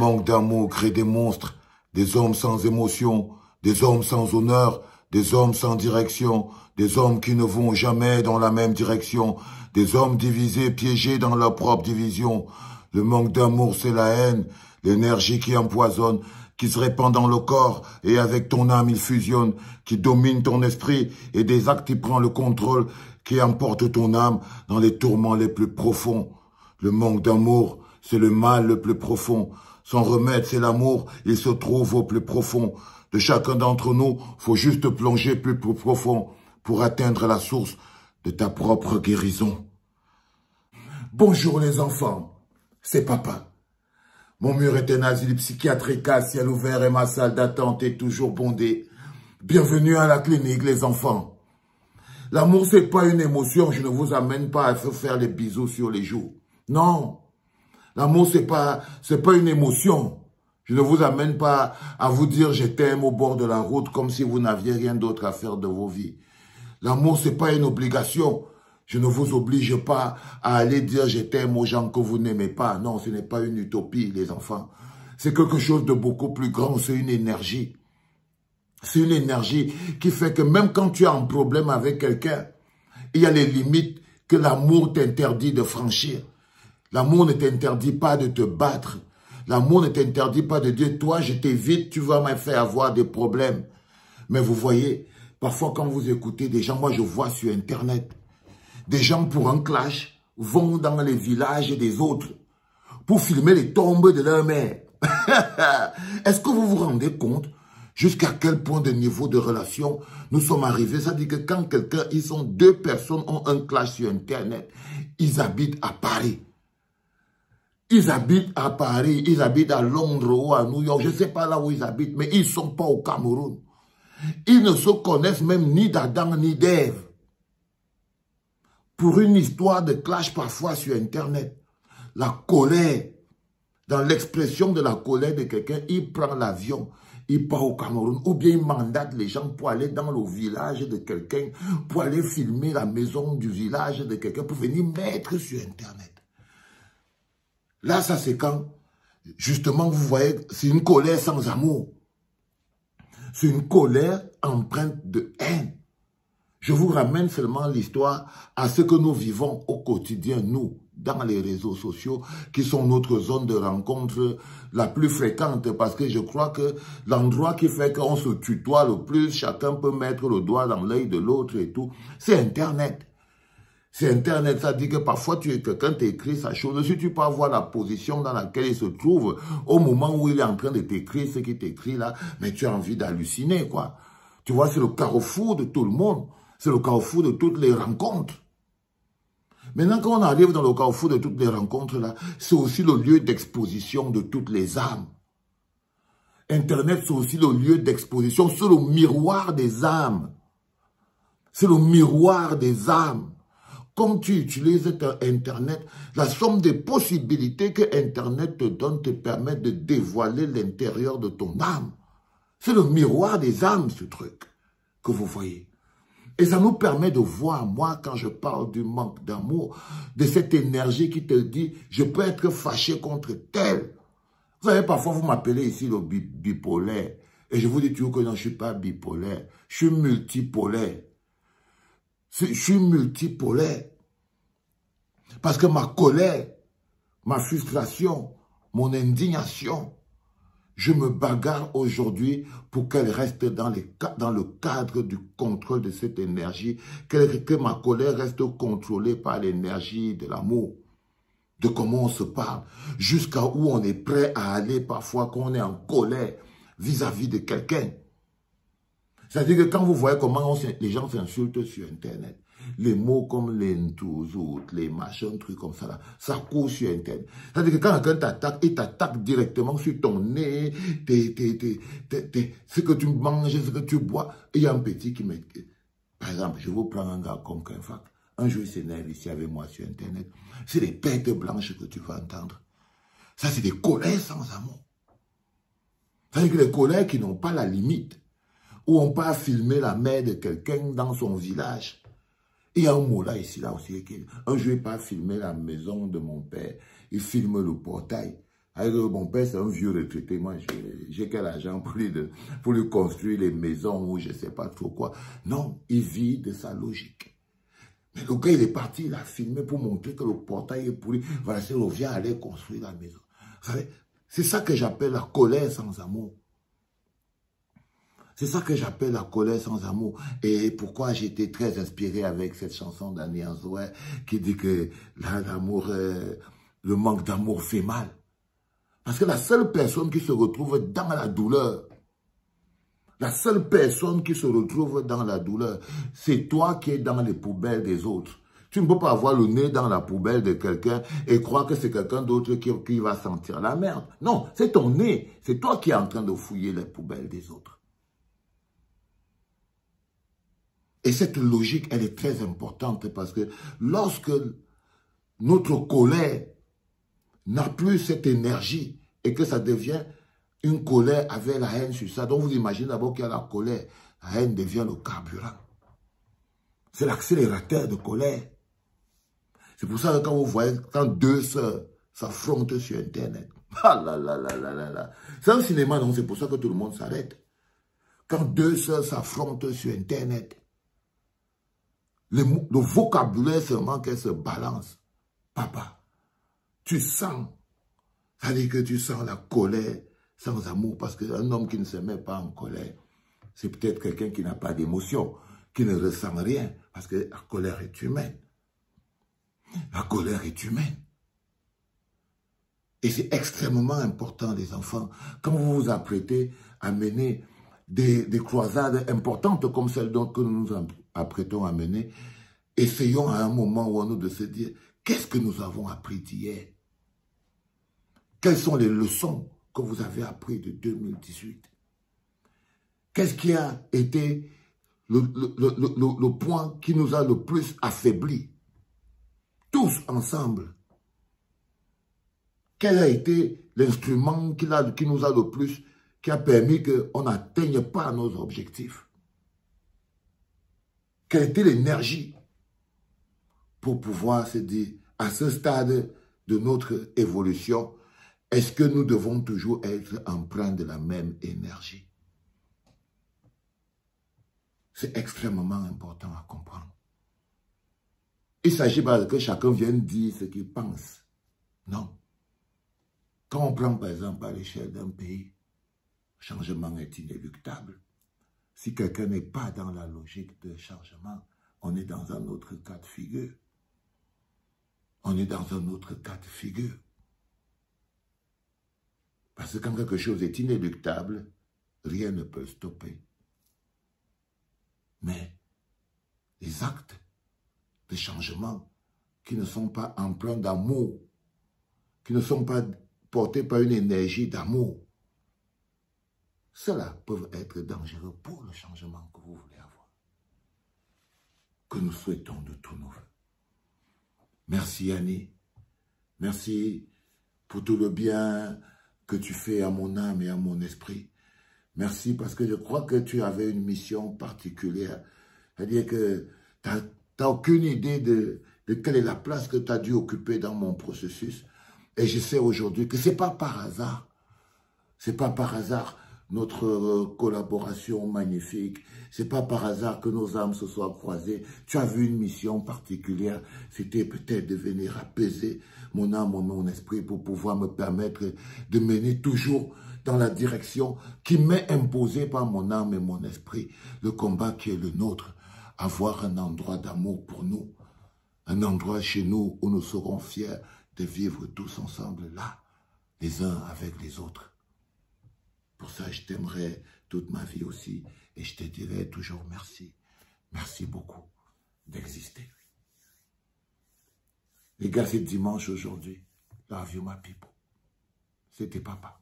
manque d'amour crée des monstres, des hommes sans émotion, des hommes sans honneur, des hommes sans direction, des hommes qui ne vont jamais dans la même direction, des hommes divisés, piégés dans leur propre division. Le manque d'amour, c'est la haine, l'énergie qui empoisonne, qui se répand dans le corps et avec ton âme il fusionne, qui domine ton esprit et des actes qui prend le contrôle, qui emporte ton âme dans les tourments les plus profonds. Le manque d'amour, c'est le mal le plus profond. Son remède, c'est l'amour, il se trouve au plus profond. De chacun d'entre nous, faut juste plonger plus profond pour atteindre la source de ta propre guérison. Bonjour les enfants, c'est papa. Mon mur est un asile psychiatrique à ciel ouvert et ma salle d'attente est toujours bondée. Bienvenue à la clinique les enfants. L'amour c'est pas une émotion, je ne vous amène pas à se faire les bisous sur les joues. Non, l'amour c'est pas une émotion. Je ne vous amène pas à vous dire je t'aime au bord de la route comme si vous n'aviez rien d'autre à faire de vos vies. L'amour c'est pas une obligation. Je ne vous oblige pas à aller dire je t'aime aux gens que vous n'aimez pas. Non, ce n'est pas une utopie, les enfants. C'est quelque chose de beaucoup plus grand, c'est une énergie. C'est une énergie qui fait que même quand tu as un problème avec quelqu'un, il y a les limites que l'amour t'interdit de franchir. L'amour ne t'interdit pas de te battre. L'amour ne t'interdit pas de dire, toi, je t'évite, tu vas me faire avoir des problèmes. Mais vous voyez, parfois quand vous écoutez des gens, moi je vois sur Internet, des gens pour un clash vont dans les villages des autres pour filmer les tombes de leur mère. Est-ce que vous vous rendez compte jusqu'à quel point de niveau de relation nous sommes arrivés? Ça dit que quand deux personnes ont un clash sur Internet, ils habitent à Paris. Ils habitent à Paris, ils habitent à Londres ou à New York, je ne sais pas là où ils habitent, mais ils ne sont pas au Cameroun. Ils ne se connaissent même ni d'Adam ni d'Ève. Pour une histoire de clash parfois sur Internet, la colère, dans l'expression de la colère de quelqu'un, il prend l'avion, il part au Cameroun, ou bien il mandate les gens pour aller dans le village de quelqu'un, pour aller filmer la maison du village de quelqu'un, pour venir mettre sur Internet. Là, ça c'est quand, justement, vous voyez, c'est une colère sans amour. C'est une colère empreinte de haine. Je vous ramène seulement l'histoire à ce que nous vivons au quotidien, nous, dans les réseaux sociaux, qui sont notre zone de rencontre la plus fréquente, parce que je crois que l'endroit qui fait qu'on se tutoie le plus, chacun peut mettre le doigt dans l'œil de l'autre et tout, c'est Internet. C'est Internet, ça dit que parfois quelqu'un t'écrit sa chose, si tu peux voir la position dans laquelle il se trouve, au moment où il est en train de t'écrire ce qu'il t'écrit là, mais tu as envie d'halluciner, quoi. Tu vois, c'est le carrefour de tout le monde, c'est le carrefour de toutes les rencontres. Maintenant, quand on arrive dans le carrefour de toutes les rencontres là, c'est aussi le lieu d'exposition de toutes les âmes. Internet, c'est aussi le lieu d'exposition, c'est le miroir des âmes. C'est le miroir des âmes. Comme tu utilises Internet, la somme des possibilités que Internet te donne te permet de dévoiler l'intérieur de ton âme. C'est le miroir des âmes, ce truc, que vous voyez. Et ça nous permet de voir, moi, quand je parle du manque d'amour, de cette énergie qui te dit, je peux être fâché contre tel. Vous savez, parfois, vous m'appelez ici le bipolaire. Et je vous dis toujours que non, je ne suis pas bipolaire. Je suis multipolaire. Je suis multipolaire. Parce que ma colère, ma frustration, mon indignation, je me bagarre aujourd'hui pour qu'elle reste dans le cadre du contrôle de cette énergie, que ma colère reste contrôlée par l'énergie de l'amour, de comment on se parle, jusqu'à où on est prêt à aller parfois quand on est en colère vis-à-vis de quelqu'un. C'est-à-dire que quand vous voyez comment les gens s'insultent sur Internet, les mots comme les ntouzoutes, les machins, trucs comme ça, là, ça court sur Internet. C'est-à-dire que quand quelqu'un t'attaque, il t'attaque directement sur ton nez, ce que tu manges, ce que tu bois. Et il y a un petit qui me... Par exemple, je vous prends un gars comme Kenfak. Un jour, il s'énerve ici avec moi sur Internet. C'est des bêtes blanches que tu vas entendre. Ça, c'est des colères sans amour. C'est-à-dire que les colères qui n'ont pas la limite, où on peut filmer la mère de quelqu'un dans son village. Il y a un mot là, ici, là aussi. Un jour, il part filmer la maison de mon père. Il filme le portail. Mon père, c'est un vieux retraité. Moi, j'ai quel argent pour lui construire les maisons ou je ne sais pas trop quoi. Non, il vit de sa logique. Mais le gars, il est parti, il a filmé pour montrer que le portail est pourri. Voilà, c'est revient à aller construire la maison. Vous savez, c'est ça que j'appelle la colère sans amour. C'est ça que j'appelle la colère sans amour. Et pourquoi j'ai été très inspiré avec cette chanson d'Annie Anzoué qui dit que l'amour, le manque d'amour fait mal. Parce que la seule personne qui se retrouve dans la douleur, la seule personne qui se retrouve dans la douleur, c'est toi qui es dans les poubelles des autres. Tu ne peux pas avoir le nez dans la poubelle de quelqu'un et croire que c'est quelqu'un d'autre qui va sentir la merde. Non, c'est ton nez. C'est toi qui es en train de fouiller les poubelles des autres. Et cette logique, elle est très importante parce que lorsque notre colère n'a plus cette énergie et que ça devient une colère avec la haine sur ça, donc vous imaginez d'abord qu'il y a la colère, la haine devient le carburant. C'est l'accélérateur de colère. C'est pour ça que quand vous voyez, quand deux sœurs s'affrontent sur Internet, ah là là là là là là, c'est un cinéma, donc c'est pour ça que tout le monde s'arrête. Quand deux sœurs s'affrontent sur Internet, le vocabulaire seulement qu'elles se balancent. Papa, tu sens, ça veut dire que tu sens la colère sans amour, parce qu'un homme qui ne se met pas en colère, c'est peut-être quelqu'un qui n'a pas d'émotion, qui ne ressent rien, parce que la colère est humaine. La colère est humaine. Et c'est extrêmement important, les enfants, quand vous vous apprêtez à mener des croisades importantes comme celles que nous nous apprêtons à mener, essayons à un moment ou à un autre de se dire, qu'est-ce que nous avons appris d'hier? Quelles sont les leçons que vous avez apprises de 2018? Qu'est-ce qui a été le point qui nous a le plus affaiblis? Tous ensemble. Quel a été l'instrument qui nous a le plus, qui a permis qu'on n'atteigne pas nos objectifs? Quelle était l'énergie pour pouvoir se dire, à ce stade de notre évolution, est-ce que nous devons toujours être empreints de la même énergie? C'est extrêmement important à comprendre. Il ne s'agit pas que chacun vienne dire ce qu'il pense. Non. Quand on prend par exemple à l'échelle d'un pays, le changement est inéluctable. Si quelqu'un n'est pas dans la logique de changement, on est dans un autre cas de figure. On est dans un autre cas de figure. Parce que quand quelque chose est inéluctable, rien ne peut stopper. Mais les actes de changement qui ne sont pas empreints d'amour, qui ne sont pas portés par une énergie d'amour, cela peut être dangereux pour le changement que vous voulez avoir. Que nous souhaitons de tous nos vœux. Merci Annie. Merci pour tout le bien que tu fais à mon âme et à mon esprit. Merci parce que je crois que tu avais une mission particulière. C'est-à-dire que tu n'as aucune idée de quelle est la place que tu as dû occuper dans mon processus. Et je sais aujourd'hui que ce n'est pas par hasard. Ce n'est pas par hasard notre collaboration magnifique. Ce n'est pas par hasard que nos âmes se soient croisées. Tu as vu une mission particulière. C'était peut-être de venir apaiser mon âme et mon esprit pour pouvoir me permettre de mener toujours dans la direction qui m'est imposée par mon âme et mon esprit. Le combat qui est le nôtre. Avoir un endroit d'amour pour nous. Un endroit chez nous où nous serons fiers de vivre tous ensemble là, les uns avec les autres. Pour ça, je t'aimerai toute ma vie aussi et je te dirai toujours merci. Merci beaucoup d'exister. Les gars, c'est dimanche aujourd'hui. Love you, my people. C'était papa.